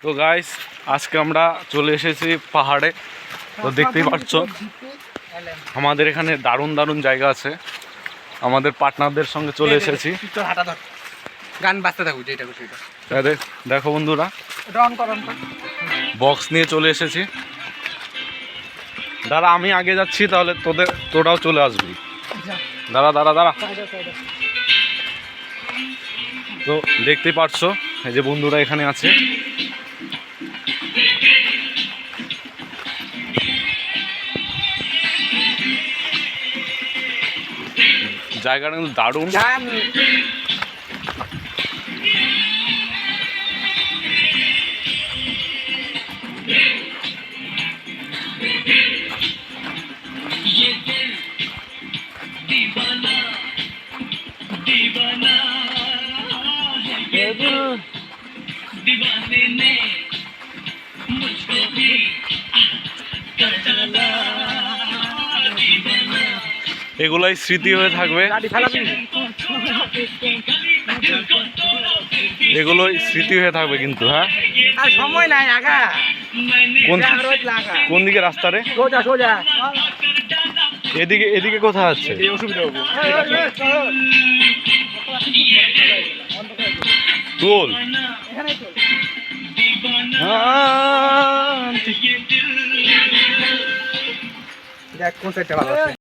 তো গাইস আজকে আমরা চলে এসেছি পাহাড়ে। তো দেখতেই পাচ্ছ আমাদের এখানে দারুণ দারুণ জায়গা আছে। আমাদের পার্টনারদের সঙ্গে চলে এসেছি। গান বাজতে থাকুক যেটা সেটা। দেখো বন্ধুরা, বক্স নিয়ে চলে এসেছি। দাঁড়া আমি আগে যাচ্ছি, তাহলে তোরাও চলে আসবি। দাঁড়া দাঁড়া দাঁড়া। তো দেখতেই পাচ্ছ এই যে বন্ধুরা এখানে আছে। জায়গাটা কিন্তু দারুণ। दीवाने ने मुझको भी कर डाला दीवाना। এগুলাই স্মৃতি হয়ে থাকবে, এগুলোই স্মৃতি হয়ে থাকবে কিন্তু। হ্যাঁ আর সময় নাই আগা। কোন দিকে রাস্তা রে? সোজা সোজা। এদিকে এদিকে কোথায় আছে? অসুবিধা হবে। তোল দেখ কোন সাইডটা ভালো আছে।